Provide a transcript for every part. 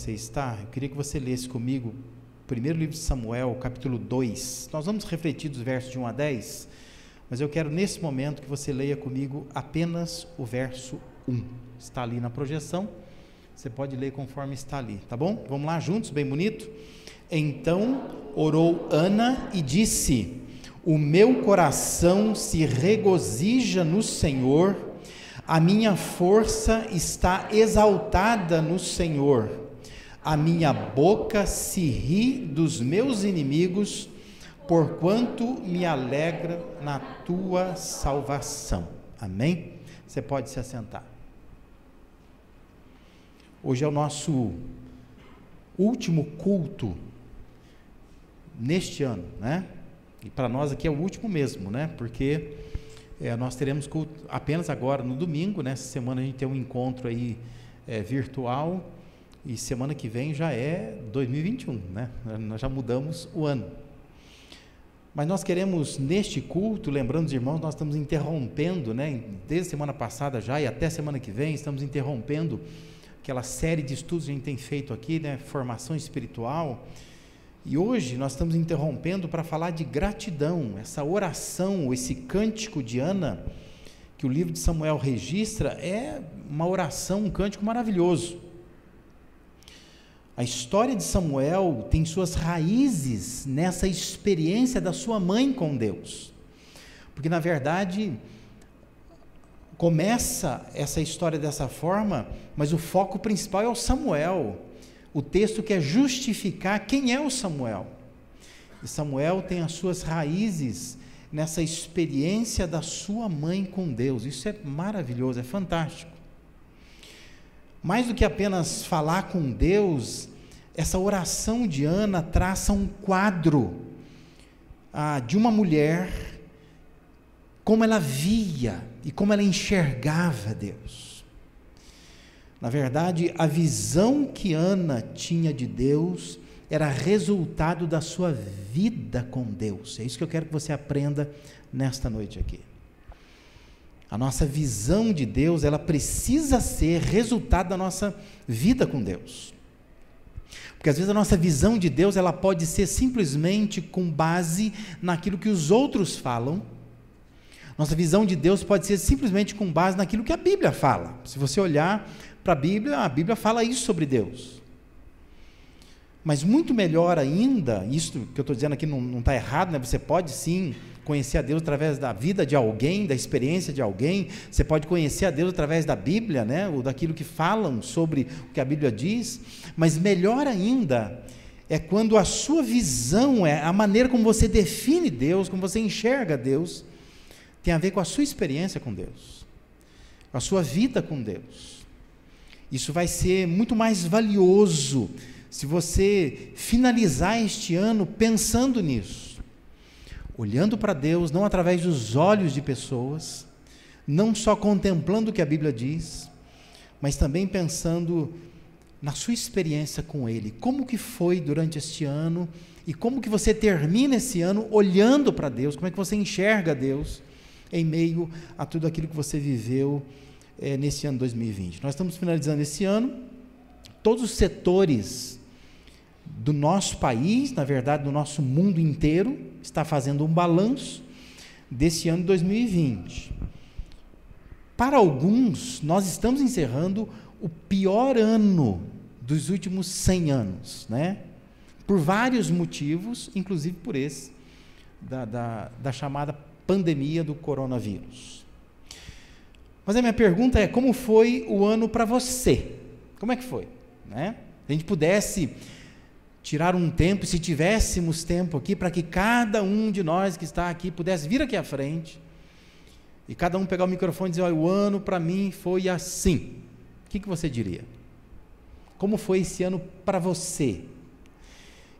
você está, eu queria que você lesse comigo o primeiro livro de Samuel, capítulo 2. Nós vamos refletir dos versos de 1 a 10, mas eu quero nesse momento que você leia comigo apenas o verso 1. Está ali na projeção, você pode ler conforme está ali, tá bom? Vamos lá juntos, bem bonito? Então orou Ana e disse: o meu coração se regozija no Senhor, a minha força está exaltada no Senhor, a minha boca se ri dos meus inimigos, porquanto me alegra na tua salvação. Amém? Você pode se assentar. Hoje é o nosso último culto neste ano, né? E para nós aqui é o último mesmo, né? Porque nós teremos culto apenas agora no domingo, né? Essa semana a gente tem um encontro aí virtual, e semana que vem já é 2021, né? Nós já mudamos o ano. Mas nós queremos neste culto, lembrando os irmãos, nós estamos interrompendo, né? Desde semana passada já e até semana que vem, estamos interrompendo aquela série de estudos que a gente tem feito aqui, né? Formação espiritual. E hoje nós estamos interrompendo para falar de gratidão, essa oração, esse cântico de Ana, que o livro de Samuel registra, é uma oração, um cântico maravilhoso. A história de Samuel tem suas raízes nessa experiência da sua mãe com Deus. Porque, na verdade, começa essa história dessa forma, mas o foco principal é o Samuel. O texto quer justificar quem é o Samuel. E Samuel tem as suas raízes nessa experiência da sua mãe com Deus. Isso é maravilhoso, é fantástico. Mais do que apenas falar com Deus, essa oração de Ana traça um quadro de uma mulher, como ela via e como ela enxergava Deus. Na verdade, a visão que Ana tinha de Deus era resultado da sua vida com Deus. É isso que eu quero que você aprenda nesta noite aqui. A nossa visão de Deus, ela precisa ser resultado da nossa vida com Deus. Porque às vezes a nossa visão de Deus, ela pode ser simplesmente com base naquilo que os outros falam. Nossa visão de Deus pode ser simplesmente com base naquilo que a Bíblia fala. Se você olhar para a Bíblia fala isso sobre Deus. Mas muito melhor ainda, isso que eu estou dizendo aqui não está errado, né? Você pode sim conhecer a Deus através da vida de alguém, da experiência de alguém. Você pode conhecer a Deus através da Bíblia, né? Ou daquilo que falam sobre o que a Bíblia diz. Mas melhor ainda é quando a sua visão, a maneira como você define Deus, como você enxerga Deus, tem a ver com a sua experiência com Deus, com a sua vida com Deus. Isso vai ser muito mais valioso se você finalizar este ano pensando nisso, olhando para Deus, não através dos olhos de pessoas, não só contemplando o que a Bíblia diz, mas também pensando na sua experiência com Ele, como que foi durante este ano, e como que você termina esse ano olhando para Deus, como é que você enxerga Deus, em meio a tudo aquilo que você viveu nesse ano 2020. Nós estamos finalizando esse ano, todos os setores do nosso país, na verdade do nosso mundo inteiro, está fazendo um balanço desse ano 2020. Para alguns, nós estamos encerrando o pior ano dos últimos 100 anos, né? Por vários motivos, inclusive por esse, da chamada pandemia do coronavírus. Mas a minha pergunta é, como foi o ano para você? Como é que foi? Né? Se a gente pudesse tirar um tempo, se tivéssemos tempo aqui, para que cada um de nós que está aqui pudesse vir aqui à frente, e cada um pegar o microfone e dizer, olha, o ano para mim foi assim. O que você diria? Como foi esse ano para você?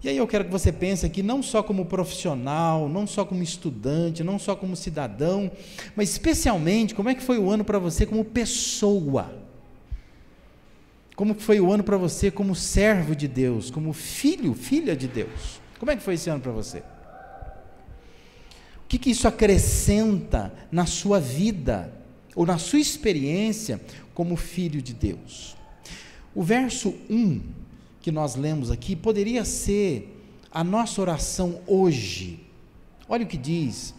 E aí eu quero que você pense aqui não só como profissional, não só como estudante, não só como cidadão, mas especialmente como é que foi o ano para você como pessoa. Como que foi o ano para você como servo de Deus, como filho, filha de Deus? Como é que foi esse ano para você? O que isso acrescenta na sua vida, ou na sua experiência como filho de Deus? O verso 1 que nós lemos aqui poderia ser a nossa oração hoje. Olha o que diz: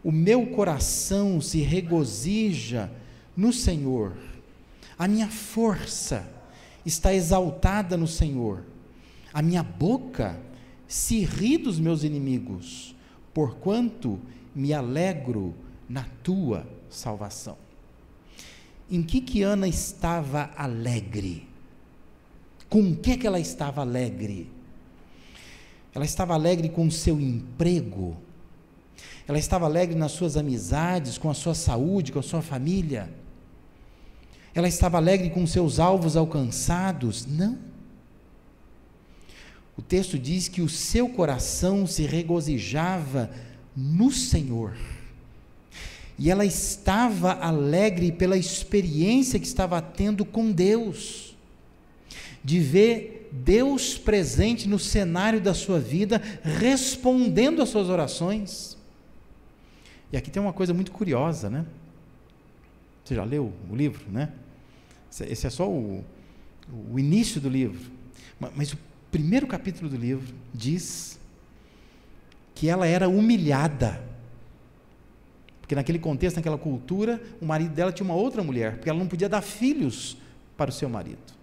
o meu coração se regozija no Senhor, a minha força está exaltada no Senhor, a minha boca se ri dos meus inimigos, porquanto me alegro na tua salvação. Em que Ana estava alegre? Com o que ela estava alegre? Ela estava alegre com o seu emprego, ela estava alegre nas suas amizades, com a sua saúde, com a sua família, ela estava alegre com seus alvos alcançados? Não. O texto diz que o seu coração se regozijava no Senhor, e ela estava alegre pela experiência que estava tendo com Deus, de ver Deus presente no cenário da sua vida, respondendo às suas orações. E aqui tem uma coisa muito curiosa, né? Você já leu o livro, né? Esse é só o início do livro, mas o primeiro capítulo do livro diz que ela era humilhada, porque naquele contexto, naquela cultura, o marido dela tinha uma outra mulher, porque ela não podia dar filhos para o seu marido,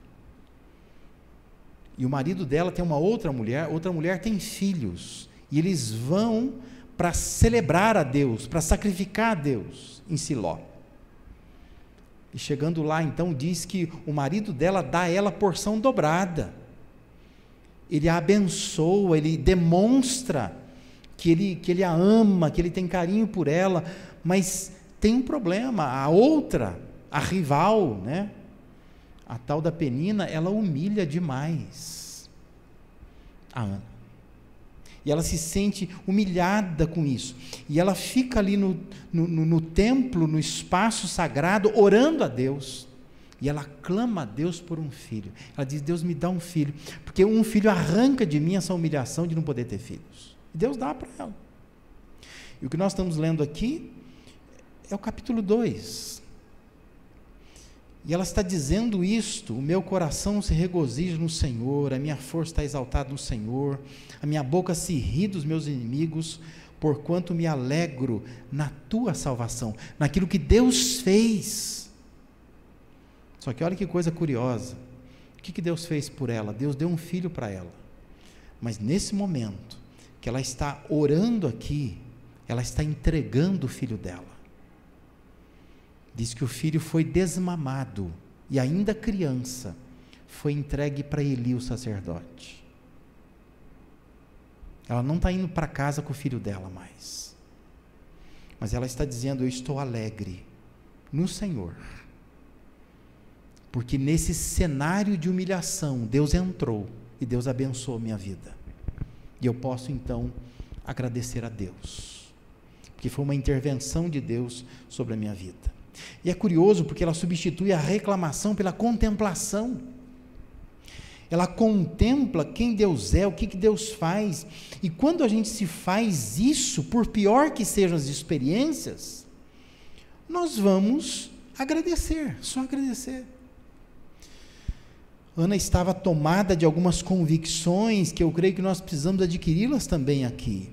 e o marido dela tem uma outra mulher tem filhos, e eles vão para celebrar a Deus, para sacrificar a Deus em Siló. E chegando lá, então, diz que o marido dela dá a ela porção dobrada, ele a abençoa, ele demonstra que ele a ama, que ele tem carinho por ela, mas tem um problema, a outra, a rival, né? A tal da Penina, ela humilha demais a Ana, e ela se sente humilhada com isso, e ela fica ali no templo, no espaço sagrado, orando a Deus, e ela clama a Deus por um filho. Ela diz: Deus, me dá um filho, porque um filho arranca de mim essa humilhação de não poder ter filhos, e Deus dá para ela. E o que nós estamos lendo aqui é o capítulo 2, e ela está dizendo isto: o meu coração se regozija no Senhor, a minha força está exaltada no Senhor, a minha boca se ri dos meus inimigos, porquanto me alegro na tua salvação, naquilo que Deus fez. Só que olha que coisa curiosa, o que Deus fez por ela? Deus deu um filho para ela, mas nesse momento que ela está orando aqui, ela está entregando o filho dela. Diz que o filho foi desmamado, e ainda criança, foi entregue para Eli, o sacerdote. Ela não está indo para casa com o filho dela mais, mas ela está dizendo: eu estou alegre no Senhor, porque nesse cenário de humilhação, Deus entrou, e Deus abençoou minha vida, e eu posso então agradecer a Deus, porque foi uma intervenção de Deus sobre a minha vida. E é curioso, porque ela substitui a reclamação pela contemplação. Ela contempla quem Deus é, o que Deus faz, e quando a gente se faz isso, por pior que sejam as experiências, nós vamos agradecer, só agradecer. Ana estava tomada de algumas convicções, que eu creio que nós precisamos adquiri-las também aqui.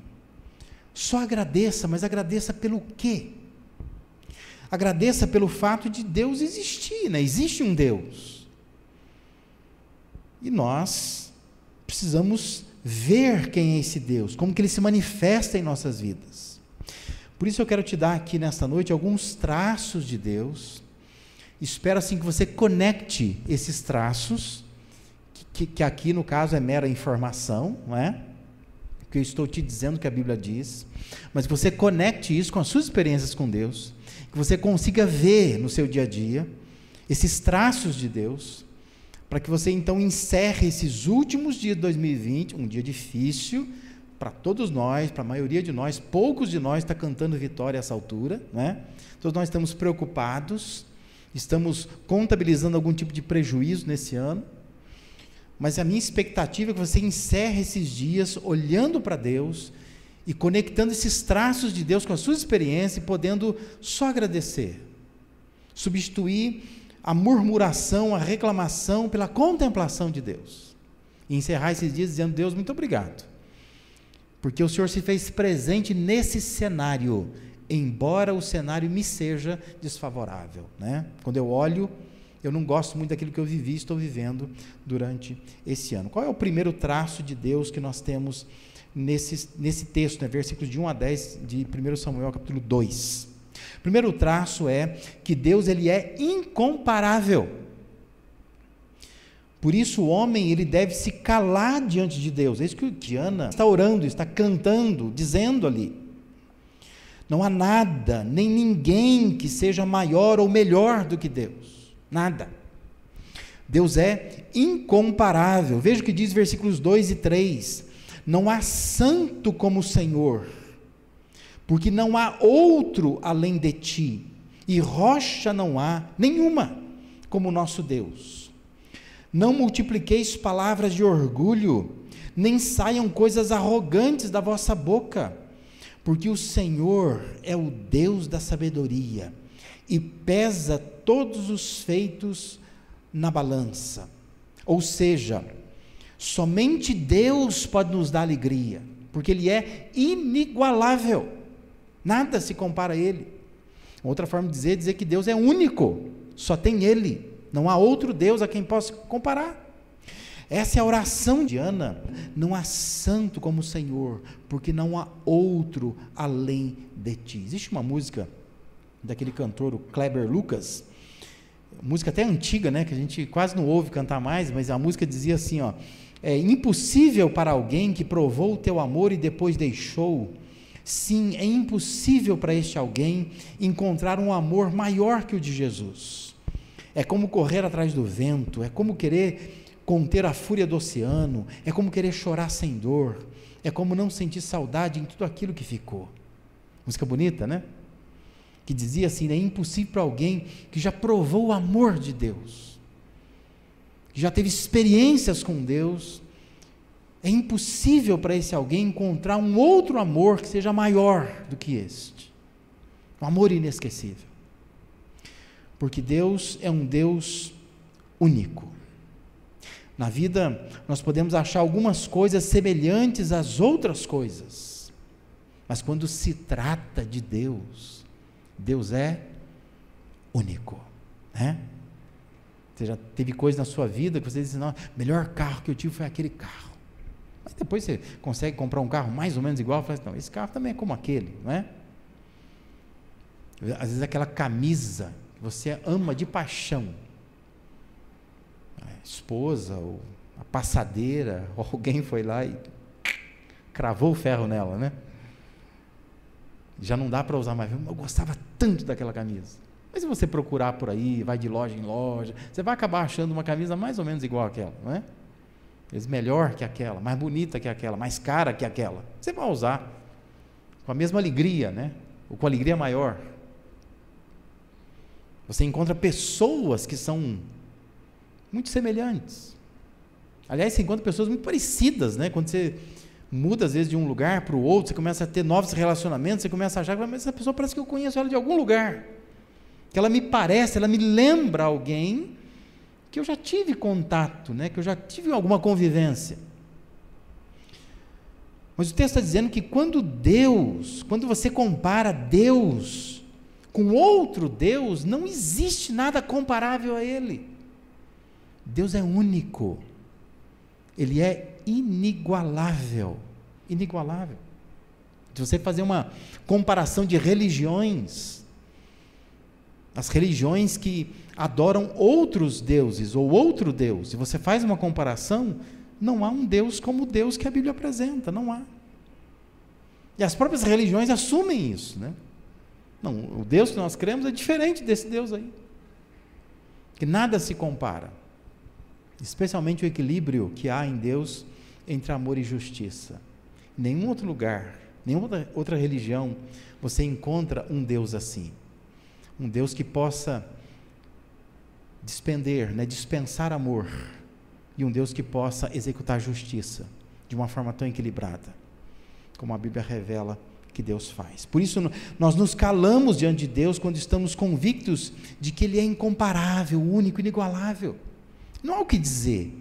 Só agradeça, mas agradeça pelo quê? Agradeça pelo fato de Deus existir, né? Existe um Deus, e nós precisamos ver quem é esse Deus, como que Ele se manifesta em nossas vidas. Por isso eu quero te dar aqui nesta noite alguns traços de Deus. Espero assim que você conecte esses traços, que aqui no caso é mera informação, não é? Que eu estou te dizendo que a Bíblia diz, mas que você conecte isso com as suas experiências com Deus, que você consiga ver no seu dia a dia esses traços de Deus, para que você então encerre esses últimos dias de 2020, um dia difícil para todos nós, para a maioria de nós. Poucos de nós estão cantando vitória a essa altura, né? Todos nós estamos preocupados, estamos contabilizando algum tipo de prejuízo nesse ano, mas a minha expectativa é que você encerre esses dias olhando para Deus e conectando esses traços de Deus com a sua experiência, e podendo só agradecer, substituir a murmuração, a reclamação pela contemplação de Deus, e encerrar esses dias dizendo: Deus, muito obrigado, porque o Senhor se fez presente nesse cenário, embora o cenário me seja desfavorável, né? Quando eu olho, eu não gosto muito daquilo que eu vivi e estou vivendo durante esse ano. Qual é o primeiro traço de Deus que nós temos nesse texto, né? Versículos de 1 a 10 de 1 Samuel, capítulo 2. O primeiro traço é que Deus, ele é incomparável. Por isso o homem, ele deve se calar diante de Deus. É isso que Ana está orando, está cantando, dizendo ali. Não há nada, nem ninguém que seja maior ou melhor do que Deus. Nada. Deus é incomparável. Veja o que diz versículos 2 e 3. Não há santo como o Senhor, porque não há outro além de ti, e rocha não há nenhuma como o nosso Deus. Não multipliqueis palavras de orgulho, nem saiam coisas arrogantes da vossa boca, porque o Senhor é o Deus da sabedoria, e pesa todos os feitos na balança. Ou seja, somente Deus pode nos dar alegria, porque Ele é inigualável, nada se compara a Ele. Outra forma de dizer que Deus é único, só tem Ele, não há outro Deus a quem possa comparar. Essa é a oração de Ana: não há santo como o Senhor, porque não há outro além de ti. Existe uma música daquele cantor, o Kleber Lucas, música até antiga, né, que a gente quase não ouve cantar mais, mas a música dizia assim, ó: é impossível para alguém que provou o teu amor e depois deixou. Sim, é impossível para este alguém encontrar um amor maior que o de Jesus. É como correr atrás do vento, é como querer conter a fúria do oceano, é como querer chorar sem dor, é como não sentir saudade em tudo aquilo que ficou. Música bonita, né? Que dizia assim: é impossível para alguém que já provou o amor de Deus, que já teve experiências com Deus, é impossível para esse alguém encontrar um outro amor que seja maior do que este, um amor inesquecível, porque Deus é um Deus único. Na vida nós podemos achar algumas coisas semelhantes às outras coisas, mas quando se trata de Deus, Deus é único, né? Você já teve coisa na sua vida que você diz: não, o melhor carro que eu tive foi aquele carro. Mas depois você consegue comprar um carro mais ou menos igual, fala assim: não, esse carro também é como aquele, não é? Às vezes aquela camisa que você ama de paixão, a esposa, ou a passadeira, ou alguém foi lá e cravou o ferro nela, né? Já não dá para usar mais. Eu gostava tanto daquela camisa. Mas se você procurar por aí, vai de loja em loja, você vai acabar achando uma camisa mais ou menos igual àquela, não é? Às vezes melhor que aquela, mais bonita que aquela, mais cara que aquela. Você vai usar com a mesma alegria, né? Ou com alegria maior. Você encontra pessoas que são muito semelhantes. Aliás, você encontra pessoas muito parecidas, né? Quando você muda às vezes de um lugar para o outro, você começa a ter novos relacionamentos, você começa a achar que essa pessoa parece que eu conheço ela de algum lugar, que ela me parece, ela me lembra alguém que eu já tive contato, né? Que eu já tive alguma convivência. Mas o texto está dizendo que quando você compara Deus com outro Deus, não existe nada comparável a Ele. Deus é único, Ele é inigualável, inigualável. Se você fazer uma comparação de religiões, as religiões que adoram outros deuses ou outro Deus, se você faz uma comparação, não há um Deus como o Deus que a Bíblia apresenta, não há. E as próprias religiões assumem isso, né? Não, o Deus que nós cremos é diferente desse Deus aí, que nada se compara, especialmente o equilíbrio que há em Deus entre amor e justiça. Em nenhum outro lugar, nenhuma outra religião, você encontra um Deus assim, um Deus que possa dispensar amor, e um Deus que possa executar justiça de uma forma tão equilibrada, como a Bíblia revela que Deus faz. Por isso nós nos calamos diante de Deus quando estamos convictos de que Ele é incomparável, único, inigualável. Não há o que dizer.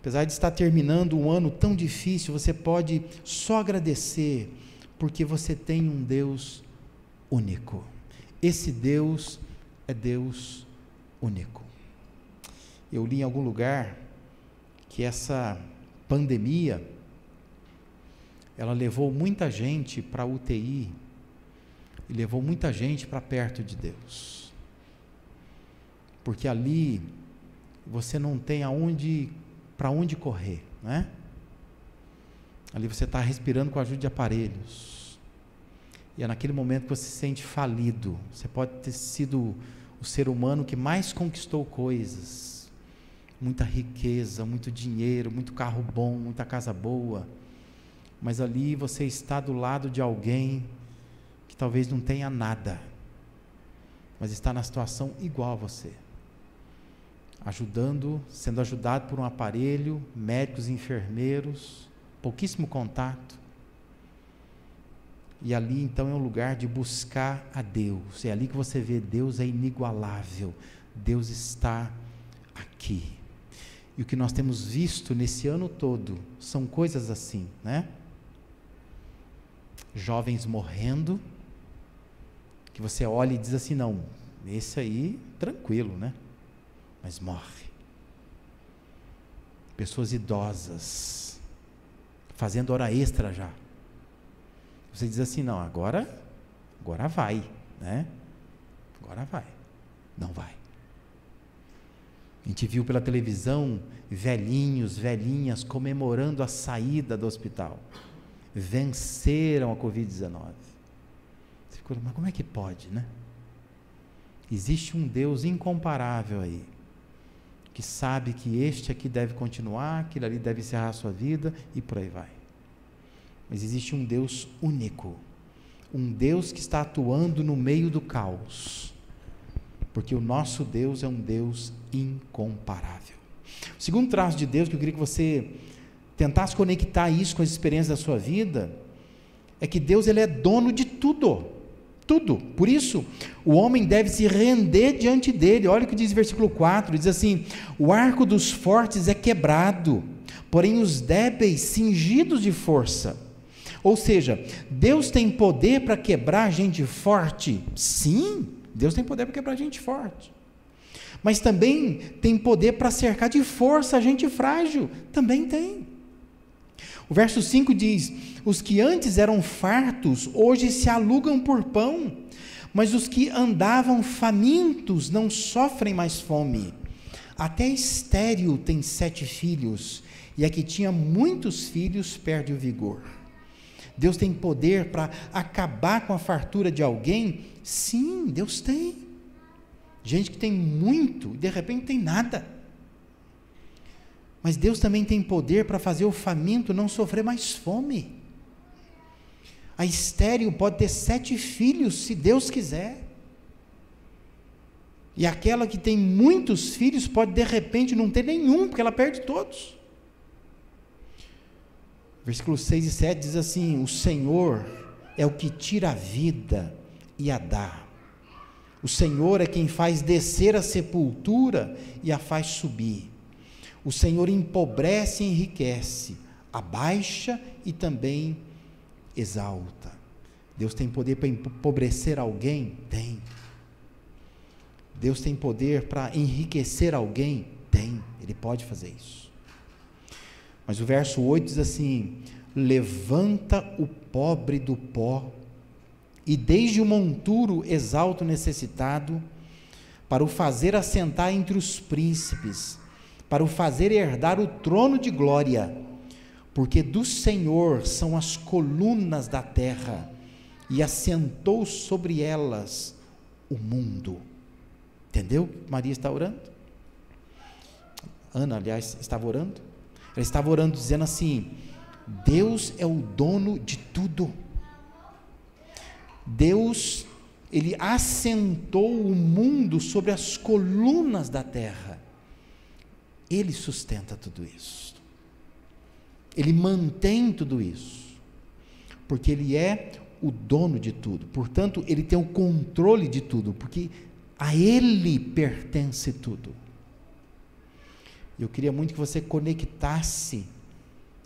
apesar de estar terminando um ano tão difícil, você pode só agradecer, porque você tem um Deus único. Esse Deus é Deus único. Eu li em algum lugar que essa pandemia, ela levou muita gente para a UTI, e levou muita gente para perto de Deus. Porque ali você não tem para onde correr, né? Ali você está respirando com a ajuda de aparelhos. E é naquele momento que você se sente falido. Você pode ter sido o ser humano que mais conquistou coisas, muita riqueza, muito dinheiro, muito carro bom, muita casa boa, mas ali você está do lado de alguém que talvez não tenha nada, mas está na situação igual a você, sendo ajudado por um aparelho, médicos, enfermeiros, pouquíssimo contato. E ali então é um lugar de buscar a Deus. É ali que você vê Deus é inigualável. Deus está aqui. E o que nós temos visto nesse ano todo são coisas assim, né? Jovens morrendo, que você olha e diz assim, não, esse aí, tranquilo, né? Mas morre. Pessoas idosas, fazendo hora extra já. Você diz assim, não, agora vai, né? Agora vai. Não vai. A gente viu pela televisão velhinhos, velhinhas comemorando a saída do hospital. Venceram a Covid-19. Você ficou, mas como é que pode, né? Existe um Deus incomparável aí, que sabe que este aqui deve continuar, aquele ali deve encerrar a sua vida, e por aí vai. Mas existe um Deus único, um Deus que está atuando no meio do caos, porque o nosso Deus é um Deus incomparável. O segundo traço de Deus que eu queria que você tentasse conectar isso com as experiências da sua vida, é que Deus ele é dono de tudo, tudo. Por isso, o homem deve se render diante dele. Olha o que diz o versículo 4, diz assim, o arco dos fortes é quebrado, porém os débeis cingidos de força. Ou seja, Deus tem poder para quebrar gente forte? Sim, Deus tem poder para quebrar gente forte. Mas também tem poder para cercar de força a gente frágil? Também tem. O verso 5 diz, os que antes eram fartos, hoje se alugam por pão, mas os que andavam famintos não sofrem mais fome. Até estéril tem 7 filhos, e a que tinha muitos filhos perde o vigor. Deus tem poder para acabar com a fartura de alguém? Sim, Deus tem. Gente que tem muito, e de repente tem nada. Mas Deus também tem poder para fazer o faminto não sofrer mais fome. A estéril pode ter 7 filhos, se Deus quiser. E aquela que tem muitos filhos pode de repente não ter nenhum, porque ela perde todos. Versículos 6 e 7 diz assim, o Senhor é o que tira a vida e a dá. O Senhor é quem faz descer a sepultura e a faz subir. O Senhor empobrece e enriquece, abaixa e também exalta. Deus tem poder para empobrecer alguém? Tem. Deus tem poder para enriquecer alguém? Tem. Ele pode fazer isso. Mas o verso 8 diz assim, levanta o pobre do pó, e desde o monturo exalta o necessitado, para o fazer assentar entre os príncipes, para o fazer herdar o trono de glória, porque do Senhor são as colunas da terra, e assentou sobre elas o mundo. Entendeu? Maria está orando? Ana, aliás, estava orando? Ela estava orando dizendo assim, Deus é o dono de tudo. Deus, Ele assentou o mundo sobre as colunas da terra. Ele sustenta tudo isso. Ele mantém tudo isso. Porque Ele é o dono de tudo. Portanto, Ele tem o controle de tudo, porque a Ele pertence tudo. Eu queria muito que você conectasse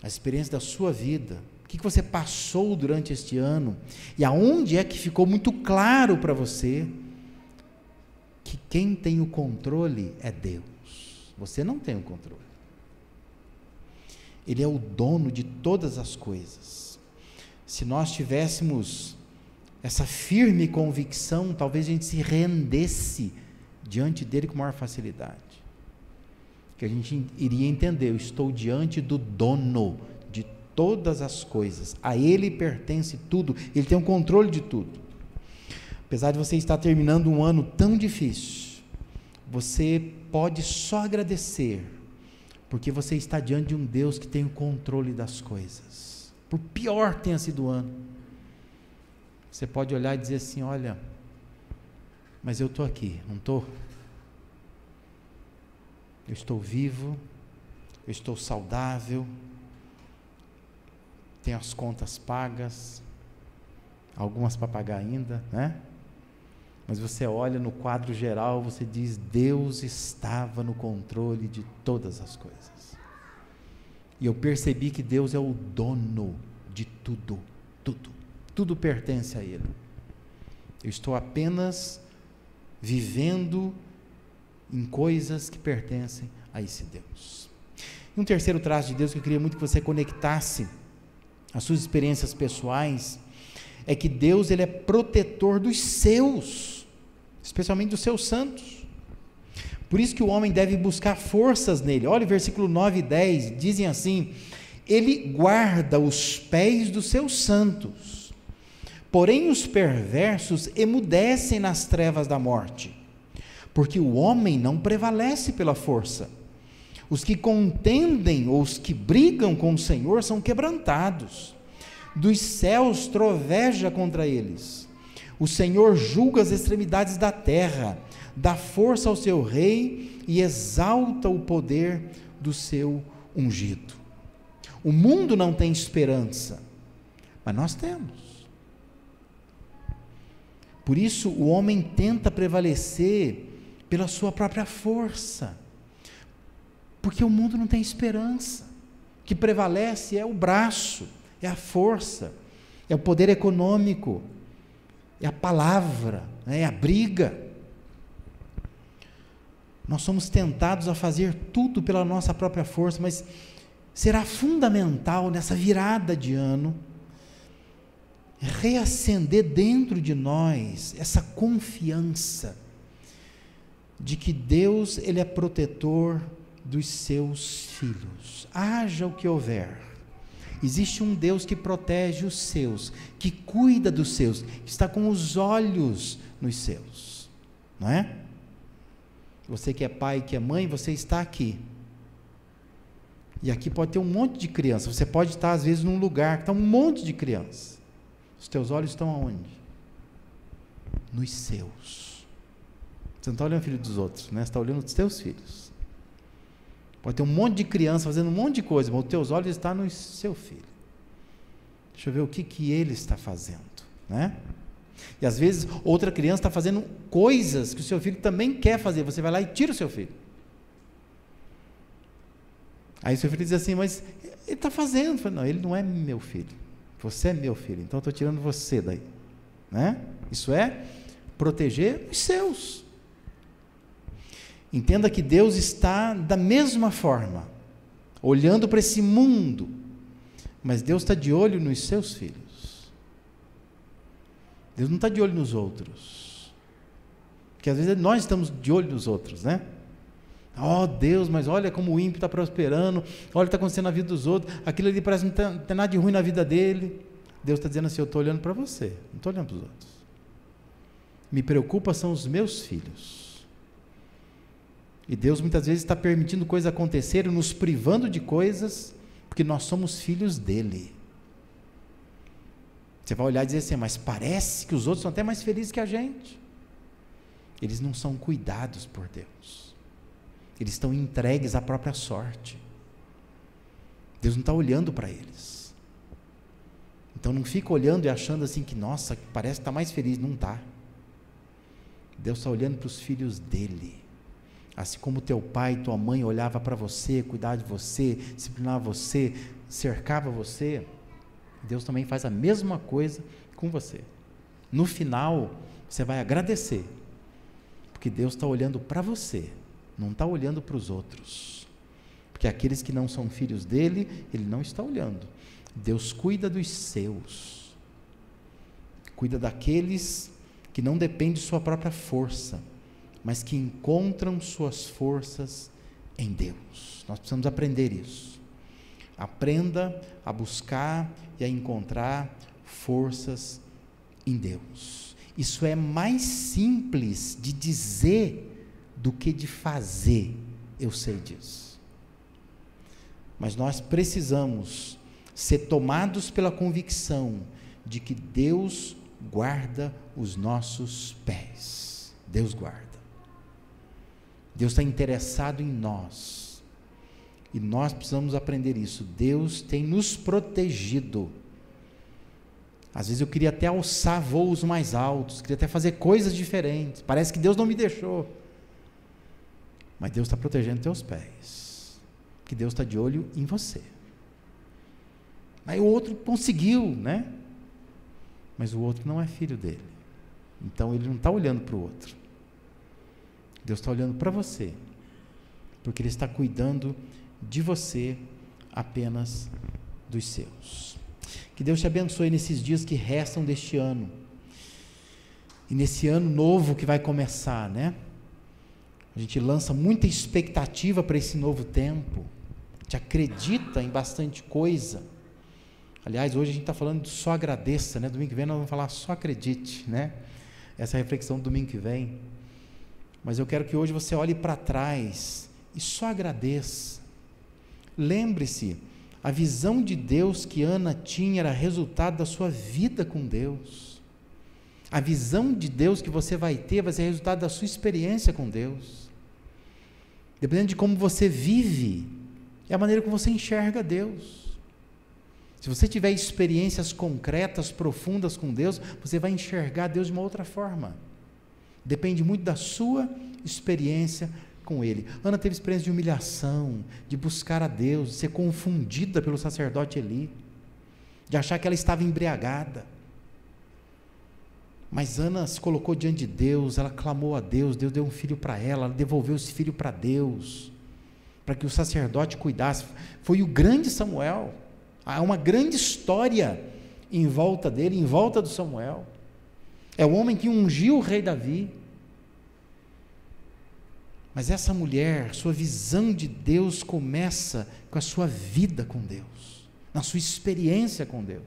a experiência da sua vida, o que você passou durante este ano, e aonde é que ficou muito claro para você que quem tem o controle é Deus. Você não tem o controle. Ele é o dono de todas as coisas. Se nós tivéssemos essa firme convicção, talvez a gente se rendesse diante dele com maior facilidade. Que a gente iria entender, eu estou diante do dono de todas as coisas. A ele pertence tudo, ele tem o controle de tudo. Apesar de você estar terminando um ano tão difícil, você pode só agradecer, porque você está diante de um Deus que tem o controle das coisas. Por pior que tenha sido o ano, você pode olhar e dizer assim, olha, mas eu estou aqui, não estou? Eu estou vivo, eu estou saudável, tenho as contas pagas, algumas para pagar ainda, né? Mas você olha no quadro geral, você diz, Deus estava no controle de todas as coisas. E eu percebi que Deus é o dono de tudo, tudo pertence a Ele. Eu estou apenas vivendo em coisas que pertencem a esse Deus. E um terceiro traço de Deus que eu queria muito que você conectasse as suas experiências pessoais, é que Deus, ele é protetor dos seus, especialmente dos seus santos. Por isso que o homem deve buscar forças nele. Olha o versículo 9 e 10, dizem assim, ele guarda os pés dos seus santos, porém os perversos emudecem nas trevas da morte, porque o homem não prevalece pela força. Os que contendem ou os que brigam com o Senhor são quebrantados. Dos céus troveja contra eles. O Senhor julga as extremidades da terra, dá força ao seu rei e exalta o poder do seu ungido. O mundo não tem esperança, mas nós temos. Por isso o homem tenta prevalecer pela sua própria força, porque o mundo não tem esperança. O que prevalece é o braço, é a força, é o poder econômico, é a palavra, é a briga. Nós somos tentados a fazer tudo pela nossa própria força, mas será fundamental nessa virada de ano reacender dentro de nós essa confiança de que Deus, ele é protetor dos seus filhos. Haja o que houver, existe um Deus que protege os seus, que cuida dos seus, que está com os olhos nos seus, não é? Você que é pai, que é mãe, você está aqui. E aqui pode ter um monte de criança. Você pode estar, às vezes, num lugar que está um monte de criança. Os teus olhos estão aonde? Nos seus. Você não está olhando o filho dos outros, né? Você está olhando os teus filhos. Pode ter um monte de criança fazendo um monte de coisa, mas os teus olhos estão no seu filho. Deixa eu ver o que ele está fazendo, né? E às vezes outra criança está fazendo coisas que o seu filho também quer fazer, você vai lá e tira o seu filho. Aí o seu filho diz assim, mas ele está fazendo. Eu falo, não, ele não é meu filho, você é meu filho, então eu estou tirando você daí, né? Isso é proteger os seus. Entenda que Deus está da mesma forma, olhando para esse mundo, mas Deus está de olho nos seus filhos. Deus não está de olho nos outros, porque às vezes nós estamos de olho nos outros, né? Oh Deus, mas olha como o ímpio está prosperando, olha o que está acontecendo na vida dos outros, aquilo ali parece que não tem nada de ruim na vida dele. Deus está dizendo assim, eu estou olhando para você, não estou olhando para os outros. Me preocupa são os meus filhos. E Deus muitas vezes está permitindo coisas acontecerem, nos privando de coisas, porque nós somos filhos dele. Você vai olhar e dizer assim, mas parece que os outros são até mais felizes que a gente. Eles não são cuidados por Deus. Eles estão entregues à própria sorte. Deus não está olhando para eles. Então não fica olhando e achando assim que, nossa, parece que está mais feliz. Não está. Deus está olhando para os filhos dele. Assim como teu pai e tua mãe olhava para você, cuidava de você, disciplinava você, cercava você, Deus também faz a mesma coisa com você. No final, você vai agradecer, porque Deus está olhando para você, não está olhando para os outros. Porque aqueles que não são filhos dele, ele não está olhando. Deus cuida dos seus, cuida daqueles que não dependem de sua própria força, mas que encontram suas forças em Deus. Nós precisamos aprender isso. Aprenda a buscar e a encontrar forças em Deus. Isso é mais simples de dizer do que de fazer, eu sei disso. Mas nós precisamos ser tomados pela convicção de que Deus guarda os nossos pés. Deus guarda. Deus está interessado em nós. E nós precisamos aprender isso. Deus tem nos protegido. Às vezes eu queria até alçar voos mais altos, queria até fazer coisas diferentes. Parece que Deus não me deixou. Mas Deus está protegendo teus pés. Que Deus está de olho em você. Aí o outro conseguiu, né? Mas o outro não é filho dele. Então ele não está olhando para o outro. Deus está olhando para você. Porque Ele está cuidando de você apenas dos seus. Que Deus te abençoe nesses dias que restam deste ano. E nesse ano novo que vai começar, né? A gente lança muita expectativa para esse novo tempo. A gente acredita em bastante coisa. Aliás, hoje a gente está falando de só agradeça, né? Domingo que vem nós vamos falar só acredite, né? Essa é a reflexão do domingo que vem. Mas eu quero que hoje você olhe para trás e só agradeça. Lembre-se, a visão de Deus que Ana tinha era resultado da sua vida com Deus. A visão de Deus que você vai ter vai ser resultado da sua experiência com Deus. Dependendo de como você vive, é a maneira como você enxerga Deus. Se você tiver experiências concretas, profundas com Deus, você vai enxergar Deus de uma outra forma. Depende muito da sua experiência com Ele. Ana teve experiência de humilhação, de buscar a Deus, de ser confundida pelo sacerdote Eli, de achar que ela estava embriagada. Mas Ana se colocou diante de Deus, ela clamou a Deus, Deus deu um filho para ela devolveu esse filho para Deus, para que o sacerdote cuidasse. Foi o grande Samuel. Há uma grande história em volta dele, em volta do Samuel. É o homem que ungiu o rei Davi. Mas essa mulher, sua visão de Deus começa com a sua vida com Deus, na sua experiência com Deus.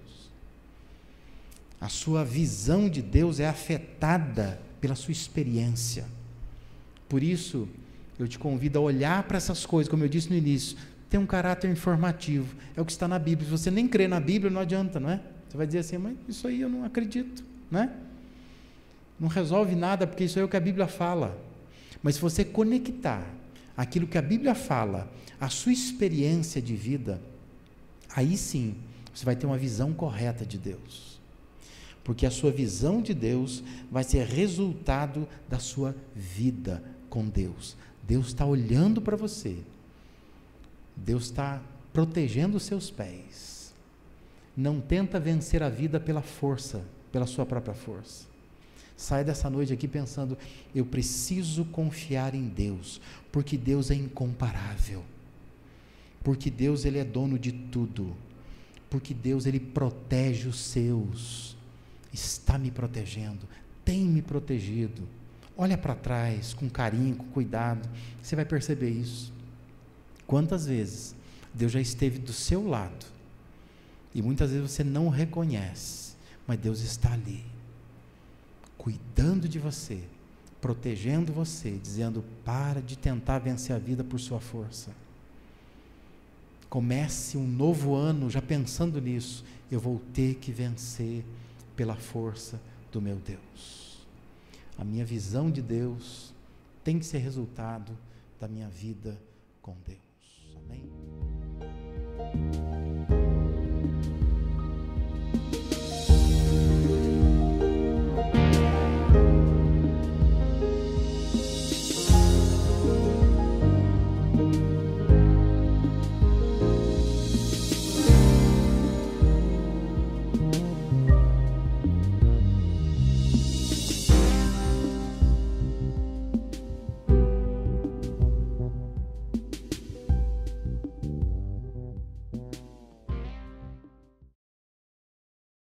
A sua visão de Deus é afetada pela sua experiência. Por isso, eu te convido a olhar para essas coisas, como eu disse no início, tem um caráter informativo, é o que está na Bíblia. Se você nem crê na Bíblia, não adianta, não é? Você vai dizer assim, mas isso aí eu não acredito, né? Não resolve nada, porque isso aí é o que a Bíblia fala. Mas se você conectar aquilo que a Bíblia fala, a sua experiência de vida, aí sim, você vai ter uma visão correta de Deus. Porque a sua visão de Deus vai ser resultado da sua vida com Deus. Deus está olhando para você. Deus está protegendo os seus pés. Não tenta vencer a vida pela força, pela sua própria força. Sai dessa noite aqui pensando, eu preciso confiar em Deus, porque Deus é incomparável, porque Deus Ele é dono de tudo, porque Deus Ele protege os seus, está me protegendo, tem me protegido. Olha para trás com carinho, com cuidado, você vai perceber isso. Quantas vezes Deus já esteve do seu lado, e muitas vezes você não reconhece, mas Deus está ali, cuidando de você, protegendo você, dizendo, para de tentar vencer a vida por sua força. Comece um novo ano já pensando nisso, eu vou ter que vencer pela força do meu Deus. A minha visão de Deus tem que ser resultado da minha vida com Deus. Amém?